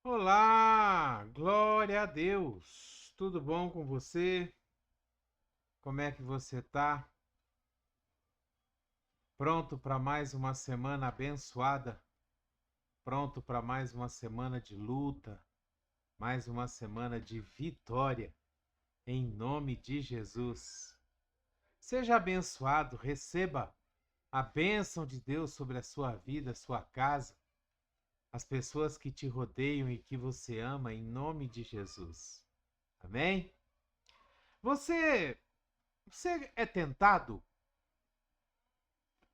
Olá, glória a Deus. Tudo bom com você? Como é que você tá? Pronto para mais uma semana abençoada? Pronto para mais uma semana de luta? Mais uma semana de vitória? Em nome de Jesus. Seja abençoado, receba a bênção de Deus sobre a sua vida, sua casa, as pessoas que te rodeiam e que você ama, em nome de Jesus. Amém? Você Você é tentado?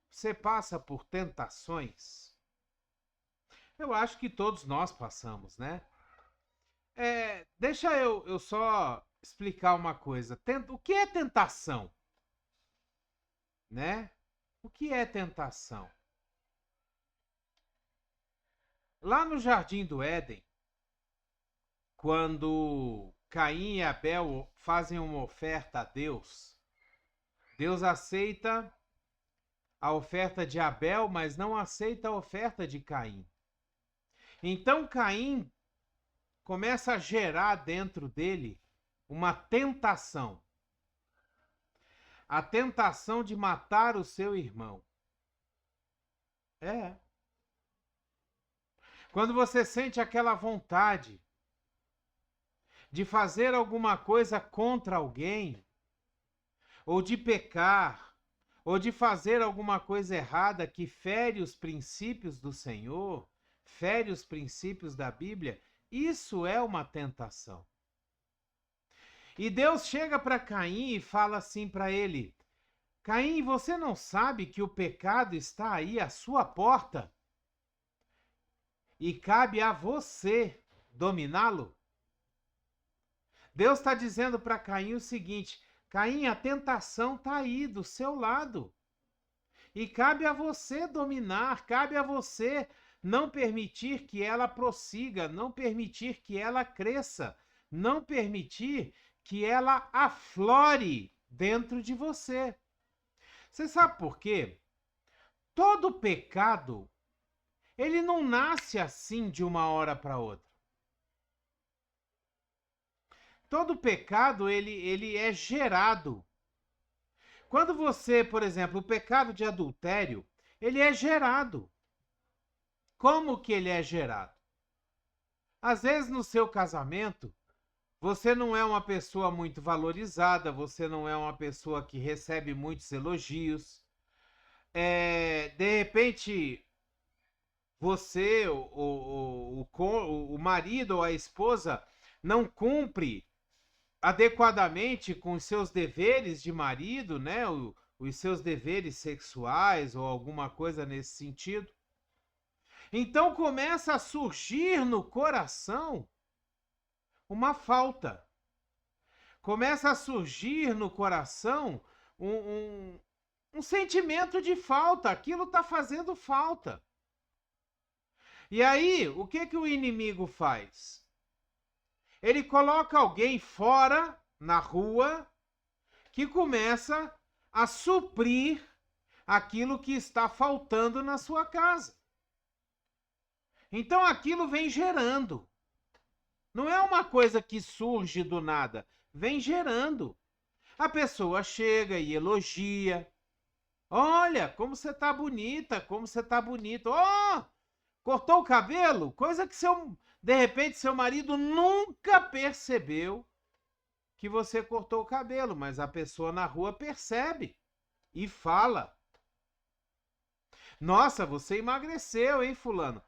Você passa por tentações? Eu acho que todos nós passamos, né? Deixa eu só explicar uma coisa. O que é tentação, né? O que é tentação? Lá no Jardim do Éden, quando Caim e Abel fazem uma oferta a Deus, Deus aceita a oferta de Abel, mas não aceita a oferta de Caim. Então Caim começa a gerar dentro dele uma tentação. A tentação de matar o seu irmão. É. Quando você sente aquela vontade de fazer alguma coisa contra alguém, ou de pecar, ou de fazer alguma coisa errada que fere os princípios do Senhor, fere os princípios da Bíblia, isso é uma tentação. E Deus chega para Caim e fala assim para ele: Caim, você não sabe que o pecado está aí à sua porta? E cabe a você dominá-lo? Deus está dizendo para Caim o seguinte: Caim, a tentação está aí do seu lado. E cabe a você dominar, cabe a você não permitir que ela prossiga, não permitir que ela cresça, não permitir que ela aflore dentro de você. Você sabe por quê? Todo pecado, ele não nasce assim de uma hora para outra. Todo pecado, ele é gerado. Quando você, por exemplo, o pecado de adultério, ele é gerado. Como que ele é gerado? Às vezes no seu casamento, você não é uma pessoa muito valorizada, você não é uma pessoa que recebe muitos elogios. De repente, você, o marido ou a esposa, não cumpre adequadamente com os seus deveres de marido, né? Os seus deveres sexuais ou alguma coisa nesse sentido. Então começa a surgir no coração uma falta. Começa a surgir no coração um sentimento de falta. Aquilo está fazendo falta. E aí, o que o inimigo faz? Ele coloca alguém fora, na rua, que começa a suprir aquilo que está faltando na sua casa. Então aquilo vem gerando. Não é uma coisa que surge do nada, vem gerando. A pessoa chega e elogia. Olha, como você tá bonita, como você tá bonito. Oh, cortou o cabelo? Coisa que de repente seu marido nunca percebeu que você cortou o cabelo, mas a pessoa na rua percebe e fala. Nossa, você emagreceu, hein, fulano?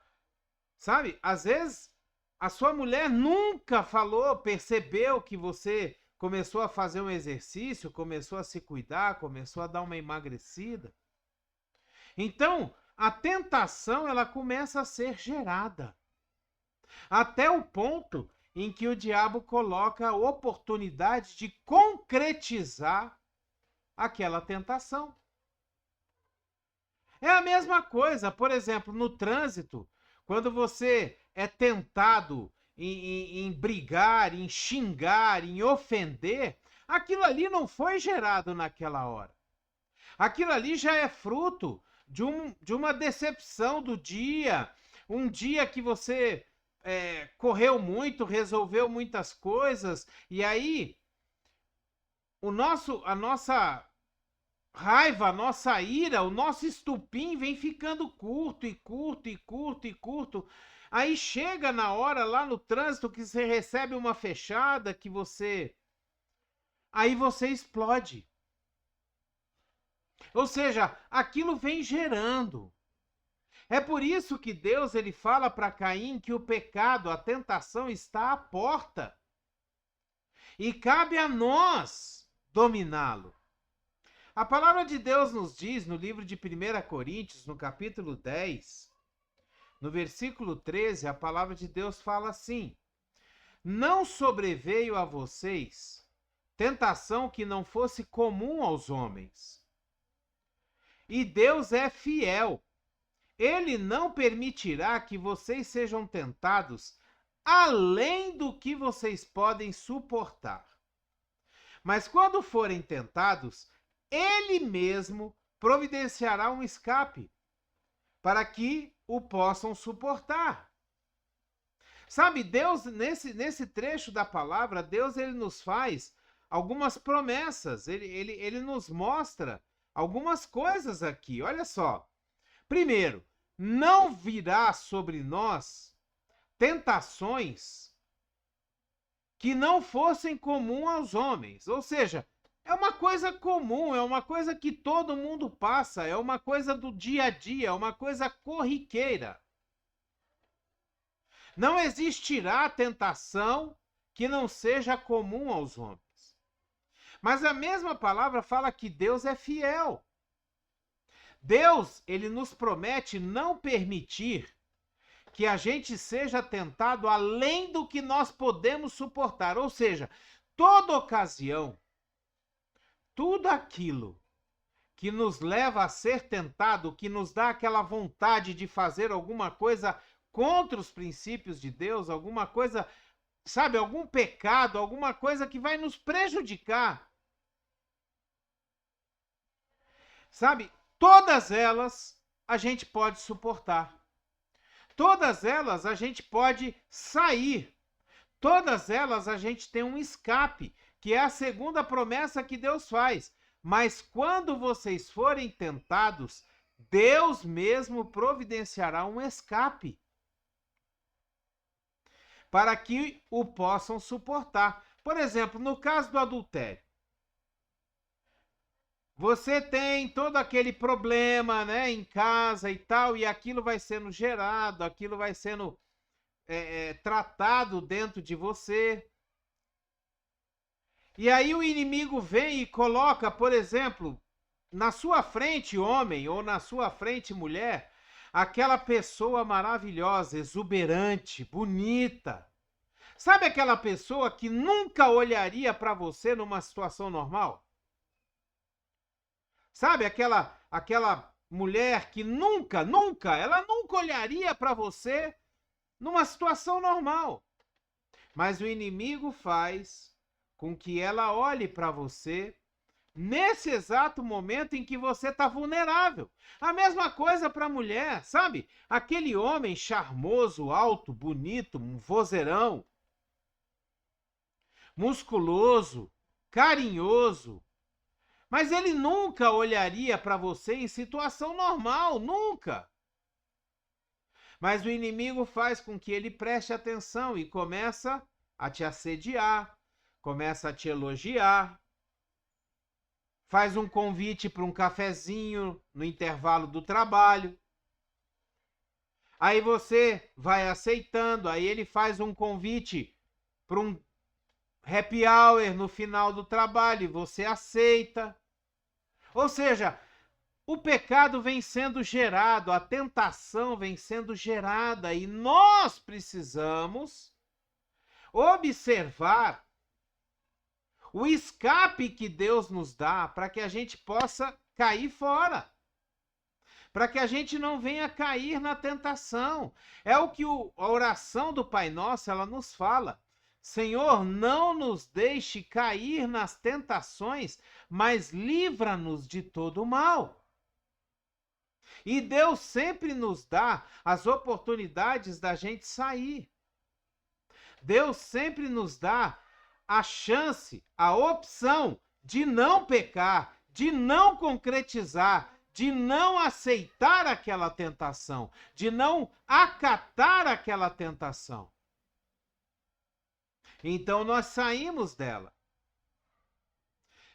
Sabe? Às vezes a sua mulher nunca falou, percebeu que você começou a fazer um exercício, começou a se cuidar, começou a dar uma emagrecida. Então, a tentação ela começa a ser gerada. Até o ponto em que o diabo coloca a oportunidade de concretizar aquela tentação. É a mesma coisa, por exemplo, no trânsito, quando você é tentado em brigar, em xingar, em ofender, aquilo ali não foi gerado naquela hora. Aquilo ali já é fruto de uma decepção do dia, um dia que você correu muito, resolveu muitas coisas, e aí a nossa raiva, a nossa ira, o nosso estupim vem ficando curto e curto e curto e curto. Aí chega na hora lá no trânsito que você recebe uma fechada, aí você explode. Ou seja, aquilo vem gerando. É por isso que Deus ele fala para Caim que o pecado, a tentação está à porta. E cabe a nós dominá-lo. A palavra de Deus nos diz no livro de 1 Coríntios, no capítulo 10, no versículo 13, a palavra de Deus fala assim: não sobreveio a vocês tentação que não fosse comum aos homens. E Deus é fiel. Ele não permitirá que vocês sejam tentados além do que vocês podem suportar. Mas quando forem tentados, Ele mesmo providenciará um escape para que o possam suportar. Sabe, Deus, nesse trecho da palavra, Deus ele nos faz algumas promessas, ele nos mostra algumas coisas aqui. Olha só. Primeiro, não virá sobre nós tentações que não fossem comum aos homens. Ou seja, é uma coisa comum, é uma coisa que todo mundo passa, é uma coisa do dia a dia, é uma coisa corriqueira. Não existirá tentação que não seja comum aos homens. Mas a mesma palavra fala que Deus é fiel. Deus, ele nos promete não permitir que a gente seja tentado além do que nós podemos suportar. Ou seja, toda ocasião, tudo aquilo que nos leva a ser tentado, que nos dá aquela vontade de fazer alguma coisa contra os princípios de Deus, alguma coisa, sabe, algum pecado, alguma coisa que vai nos prejudicar. Sabe, todas elas a gente pode suportar. Todas elas a gente pode sair. Todas elas a gente tem um escape, que é a segunda promessa que Deus faz. Mas quando vocês forem tentados, Deus mesmo providenciará um escape para que o possam suportar. Por exemplo, no caso do adultério. Você tem todo aquele problema, né, em casa e tal, e aquilo vai sendo gerado, aquilo vai sendo tratado dentro de você. E aí o inimigo vem e coloca, por exemplo, na sua frente, homem, ou na sua frente, mulher, aquela pessoa maravilhosa, exuberante, bonita. Sabe aquela pessoa que nunca olharia para você numa situação normal? Sabe aquela mulher que ela nunca olharia para você numa situação normal. Mas o inimigo faz com que ela olhe para você nesse exato momento em que você está vulnerável. A mesma coisa para a mulher, sabe? Aquele homem charmoso, alto, bonito, um vozeirão, musculoso, carinhoso, mas ele nunca olharia para você em situação normal, nunca. Mas o inimigo faz com que ele preste atenção e começa a te assediar, começa a te elogiar, faz um convite para um cafezinho no intervalo do trabalho. Aí você vai aceitando, aí ele faz um convite para um happy hour no final do trabalho e você aceita. Ou seja, o pecado vem sendo gerado, a tentação vem sendo gerada e nós precisamos observar o escape que Deus nos dá para que a gente possa cair fora. Para que a gente não venha cair na tentação. É o que a oração do Pai Nosso, ela nos fala. Senhor, não nos deixe cair nas tentações, mas livra-nos de todo o mal. E Deus sempre nos dá as oportunidades da gente sair. Deus sempre nos dá a chance, a opção de não pecar, de não concretizar, de não aceitar aquela tentação, de não acatar aquela tentação. Então nós saímos dela.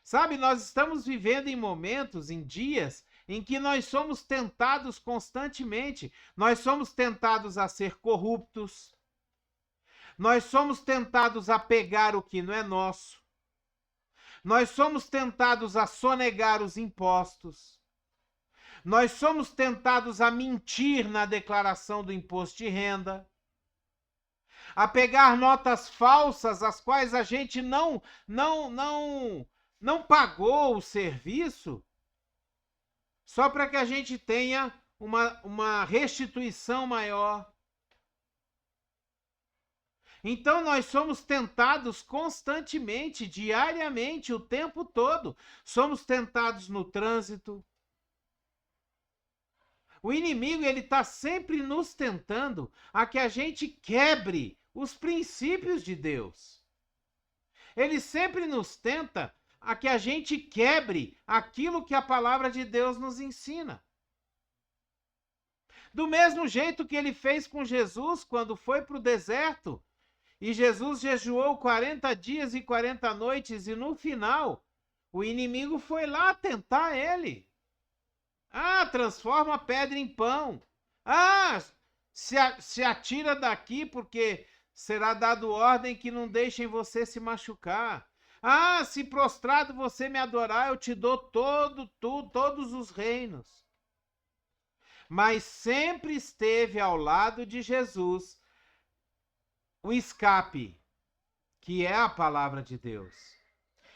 Sabe, nós estamos vivendo em momentos, em dias, em que nós somos tentados constantemente. Nós somos tentados a ser corruptos. Nós somos tentados a pegar o que não é nosso. Nós somos tentados a sonegar os impostos. Nós somos tentados a mentir na declaração do imposto de renda. A pegar notas falsas, as quais a gente não pagou o serviço, só para que a gente tenha uma restituição maior. Então nós somos tentados constantemente, diariamente, o tempo todo. Somos tentados no trânsito. O inimigo, ele está sempre nos tentando a que a gente quebre os princípios de Deus. Ele sempre nos tenta a que a gente quebre aquilo que a palavra de Deus nos ensina. Do mesmo jeito que ele fez com Jesus quando foi para o deserto, e Jesus jejuou 40 dias e 40 noites, e no final, o inimigo foi lá tentar ele. Ah, transforma a pedra em pão. Ah, se atira daqui, porque será dado ordem que não deixem você se machucar. Ah, se prostrado você me adorar, eu te dou todos os reinos. Mas sempre esteve ao lado de Jesus o escape, que é a palavra de Deus.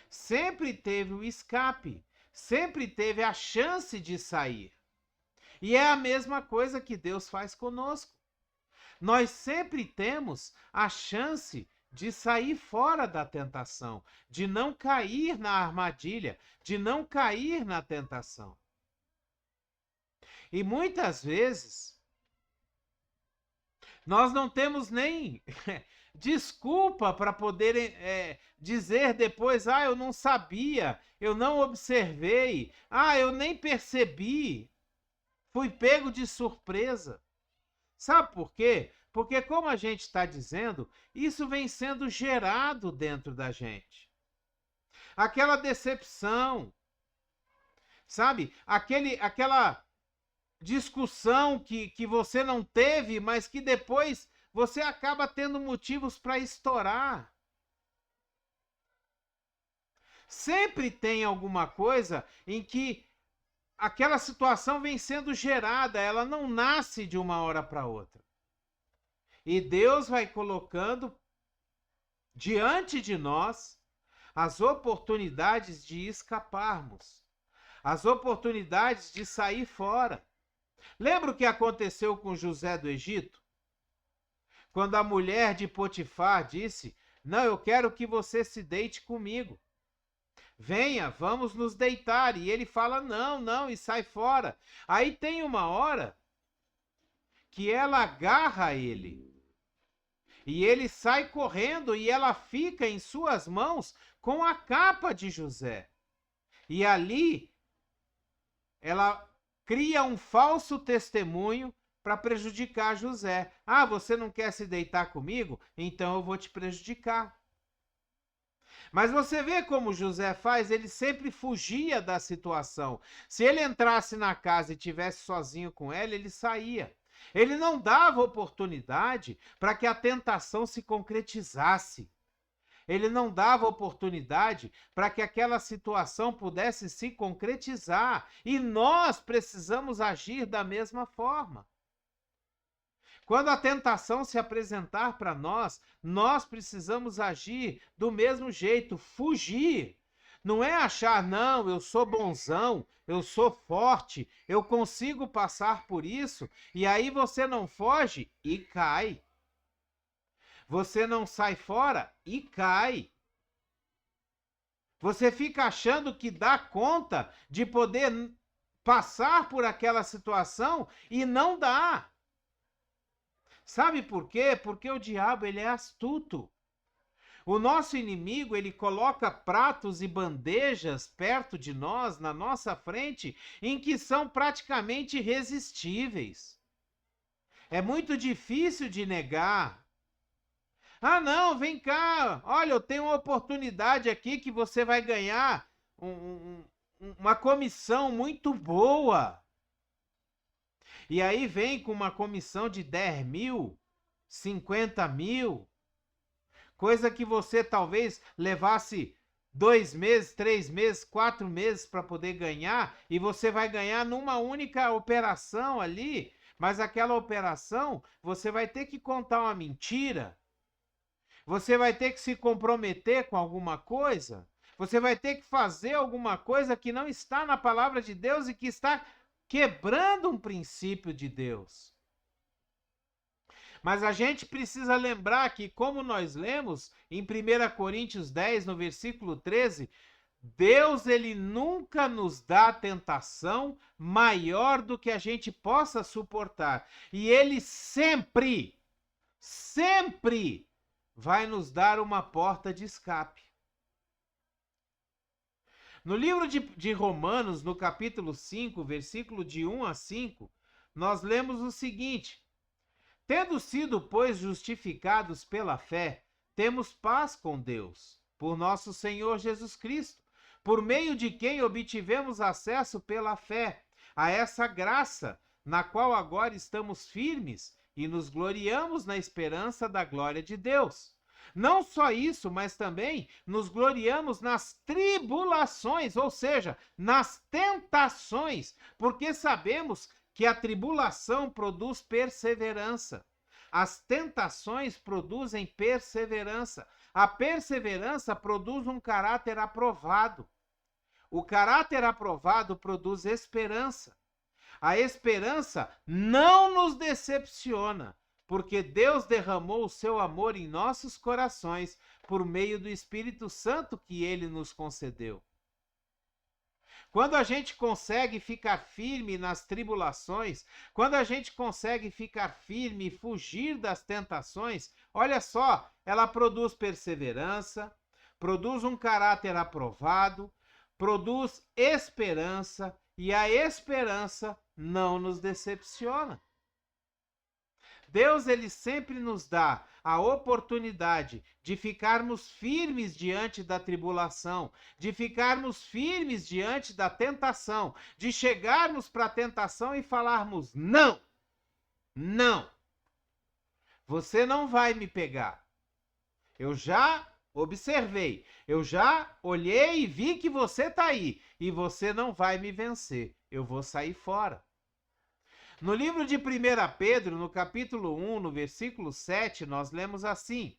Sempre teve o escape, sempre teve a chance de sair. E é a mesma coisa que Deus faz conosco. Nós sempre temos a chance de sair fora da tentação, de não cair na armadilha, de não cair na tentação. E muitas vezes, nós não temos nem desculpa para poder dizer depois, eu não sabia, eu não observei, eu nem percebi, fui pego de surpresa. Sabe por quê? Porque, como a gente está dizendo, isso vem sendo gerado dentro da gente. Aquela decepção, sabe? Aquela discussão que você não teve, mas que depois você acaba tendo motivos para estourar. Sempre tem alguma coisa em que aquela situação vem sendo gerada, ela não nasce de uma hora para outra. E Deus vai colocando diante de nós as oportunidades de escaparmos, as oportunidades de sair fora. Lembra o que aconteceu com José do Egito? Quando a mulher de Potifar disse, não, eu quero que você se deite comigo. Venha, vamos nos deitar. E ele fala, não, e sai fora. Aí tem uma hora que ela agarra ele. E ele sai correndo e ela fica em suas mãos com a capa de José. E ali ela cria um falso testemunho para prejudicar José. Você não quer se deitar comigo? Então eu vou te prejudicar. Mas você vê como José faz? Ele sempre fugia da situação. Se ele entrasse na casa e estivesse sozinho com ela, ele saía. Ele não dava oportunidade para que a tentação se concretizasse. Ele não dava oportunidade para que aquela situação pudesse se concretizar. E nós precisamos agir da mesma forma. Quando a tentação se apresentar para nós, nós precisamos agir do mesmo jeito, fugir. Não é achar, não, eu sou bonzão, eu sou forte, eu consigo passar por isso, e aí você não foge e cai. Você não sai fora e cai. Você fica achando que dá conta de poder passar por aquela situação e não dá. Sabe por quê? Porque o diabo, ele é astuto. O nosso inimigo, ele coloca pratos e bandejas perto de nós, na nossa frente, em que são praticamente irresistíveis. É muito difícil de negar. Ah, não, vem cá. Olha, eu tenho uma oportunidade aqui que você vai ganhar uma comissão muito boa. E aí vem com uma comissão de 10 mil, 50 mil, coisa que você talvez levasse 2 meses, 3 meses, 4 meses para poder ganhar, e você vai ganhar numa única operação ali, mas aquela operação você vai ter que contar uma mentira, você vai ter que se comprometer com alguma coisa, você vai ter que fazer alguma coisa que não está na palavra de Deus e que está quebrando um princípio de Deus. Mas a gente precisa lembrar que, como nós lemos em 1 Coríntios 10, no versículo 13, Deus, ele nunca nos dá tentação maior do que a gente possa suportar. E ele sempre, sempre vai nos dar uma porta de escape. No livro de Romanos, no capítulo 5, versículo de 1 a 5, nós lemos o seguinte: tendo sido, pois, justificados pela fé, temos paz com Deus, por nosso Senhor Jesus Cristo, por meio de quem obtivemos acesso pela fé a essa graça, na qual agora estamos firmes e nos gloriamos na esperança da glória de Deus. Não só isso, mas também nos gloriamos nas tribulações, ou seja, nas tentações, porque sabemos que a tribulação produz perseverança. As tentações produzem perseverança. A perseverança produz um caráter aprovado. O caráter aprovado produz esperança. A esperança não nos decepciona, porque Deus derramou o seu amor em nossos corações por meio do Espírito Santo que ele nos concedeu. Quando a gente consegue ficar firme nas tribulações, quando a gente consegue ficar firme e fugir das tentações, olha só, ela produz perseverança, produz um caráter aprovado, produz esperança, e a esperança não nos decepciona. Deus, ele sempre nos dá a oportunidade de ficarmos firmes diante da tribulação, de ficarmos firmes diante da tentação, de chegarmos para a tentação e falarmos: não, não, você não vai me pegar. Eu já observei, eu já olhei e vi que você está aí, e você não vai me vencer, eu vou sair fora. No livro de 1 Pedro, no capítulo 1, no versículo 7, nós lemos assim: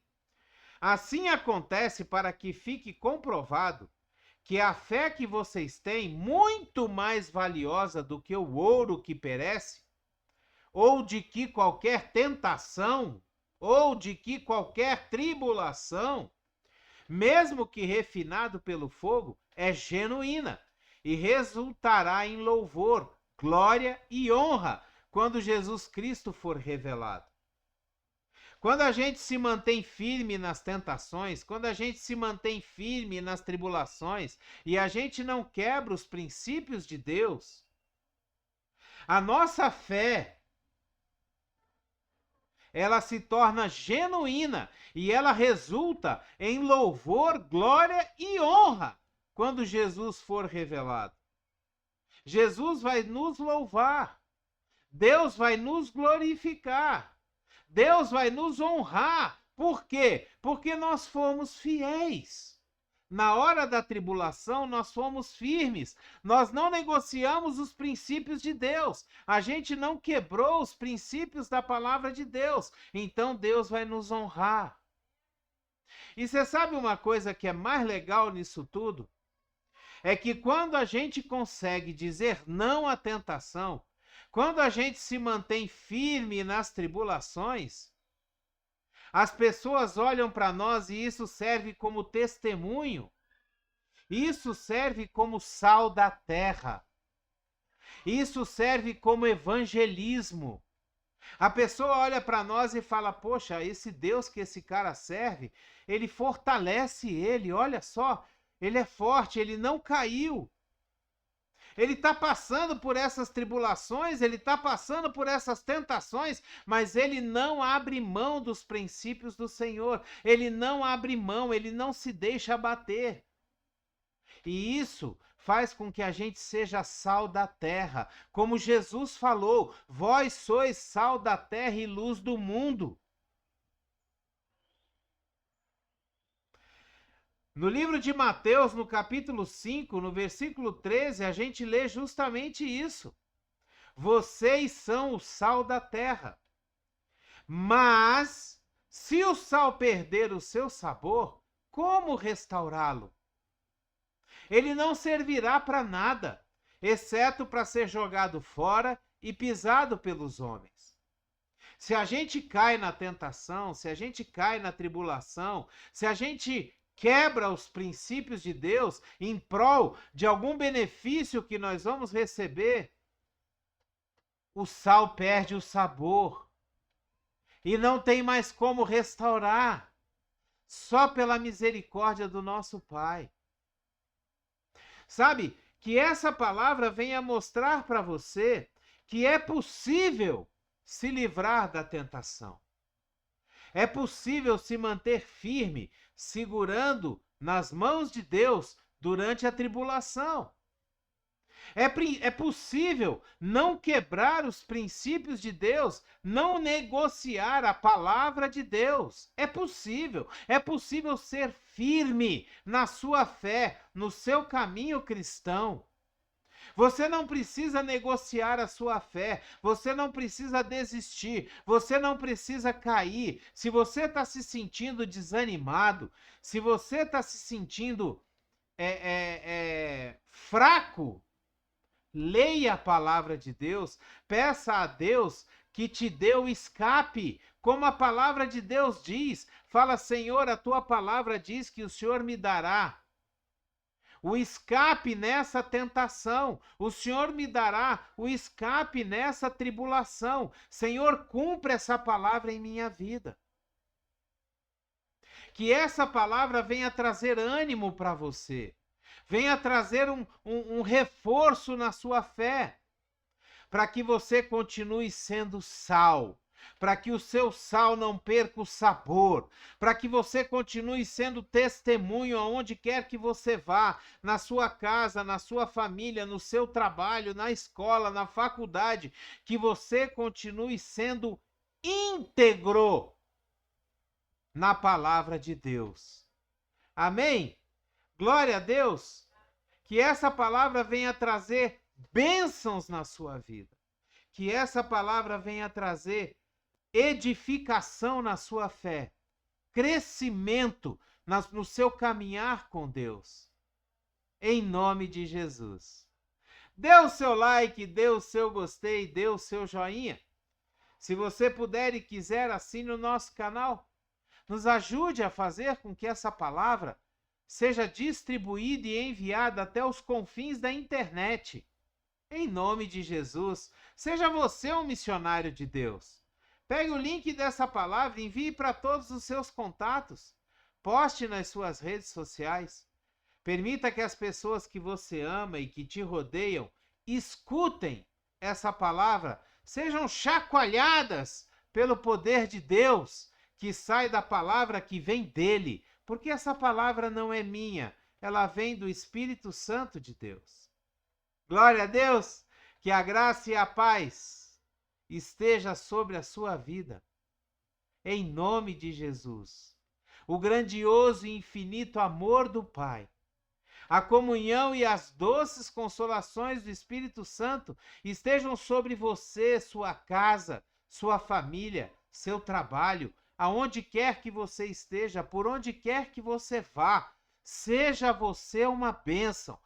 assim acontece para que fique comprovado que a fé que vocês têm, muito mais valiosa do que o ouro que perece, ou de que qualquer tentação, ou de que qualquer tribulação, mesmo que refinado pelo fogo, é genuína e resultará em louvor, glória e honra quando Jesus Cristo for revelado. Quando a gente se mantém firme nas tentações, quando a gente se mantém firme nas tribulações e a gente não quebra os princípios de Deus, a nossa fé, ela se torna genuína e ela resulta em louvor, glória e honra quando Jesus for revelado. Jesus vai nos louvar, Deus vai nos glorificar, Deus vai nos honrar. Por quê? Porque nós fomos fiéis. Na hora da tribulação, nós fomos firmes. Nós não negociamos os princípios de Deus. A gente não quebrou os princípios da palavra de Deus. Então, Deus vai nos honrar. E você sabe uma coisa que é mais legal nisso tudo? É que quando a gente consegue dizer não à tentação, quando a gente se mantém firme nas tribulações, as pessoas olham para nós e isso serve como testemunho. Isso serve como sal da terra. Isso serve como evangelismo. A pessoa olha para nós e fala: poxa, esse Deus que esse cara serve, ele fortalece ele, olha só, ele é forte, ele não caiu. Ele está passando por essas tribulações, ele está passando por essas tentações, mas ele não abre mão dos princípios do Senhor. Ele não abre mão, ele não se deixa abater. E isso faz com que a gente seja sal da terra. Como Jesus falou: vós sois sal da terra e luz do mundo. No livro de Mateus, no capítulo 5, no versículo 13, a gente lê justamente isso. Vocês são o sal da terra. Mas, se o sal perder o seu sabor, como restaurá-lo? Ele não servirá para nada, exceto para ser jogado fora e pisado pelos homens. Se a gente cai na tentação, se a gente cai na tribulação, se a gente quebra os princípios de Deus em prol de algum benefício que nós vamos receber, o sal perde o sabor e não tem mais como restaurar, só pela misericórdia do nosso Pai. Sabe, que essa palavra venha mostrar para você que é possível se livrar da tentação. É possível se manter firme, segurando nas mãos de Deus durante a tribulação. É possível não quebrar os princípios de Deus, não negociar a palavra de Deus. É possível ser firme na sua fé, no seu caminho cristão. Você não precisa negociar a sua fé, você não precisa desistir, você não precisa cair. Se você está se sentindo desanimado, se você está se sentindo fraco, leia a palavra de Deus, peça a Deus que te dê o escape, como a palavra de Deus diz. Fala: Senhor, a tua palavra diz que o Senhor me dará o escape nessa tentação. O Senhor me dará o escape nessa tribulação. Senhor, cumpre essa palavra em minha vida. Que essa palavra venha trazer ânimo para você. Venha trazer um reforço na sua fé. Para que você continue sendo sal. Para que o seu sal não perca o sabor, para que você continue sendo testemunho aonde quer que você vá, na sua casa, na sua família, no seu trabalho, na escola, na faculdade, que você continue sendo íntegro na palavra de Deus. Amém? Glória a Deus! Que essa palavra venha trazer bênçãos na sua vida, que essa palavra venha trazer edificação na sua fé, crescimento no seu caminhar com Deus. Em nome de Jesus. Dê o seu like, dê o seu gostei, dê o seu joinha. Se você puder e quiser, assine o nosso canal. Nos ajude a fazer com que essa palavra seja distribuída e enviada até os confins da internet. Em nome de Jesus, seja você um missionário de Deus. Pegue o link dessa palavra e envie para todos os seus contatos. Poste nas suas redes sociais. Permita que as pessoas que você ama e que te rodeiam escutem essa palavra, sejam chacoalhadas pelo poder de Deus que sai da palavra que vem dele, porque essa palavra não é minha, ela vem do Espírito Santo de Deus. Glória a Deus, que a graça e a paz esteja sobre a sua vida. Em nome de Jesus. O grandioso e infinito amor do Pai, a comunhão e as doces consolações do Espírito Santo estejam sobre você, sua casa, sua família, seu trabalho, aonde quer que você esteja, por onde quer que você vá. Seja você uma bênção.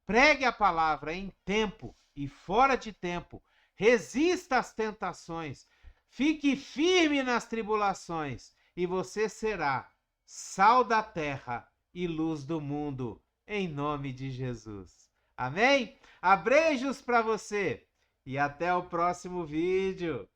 Pregue a palavra em tempo e fora de tempo. Resista às tentações. Fique firme nas tribulações e você será sal da terra e luz do mundo, em nome de Jesus. Amém? Abreijos para você e até o próximo vídeo.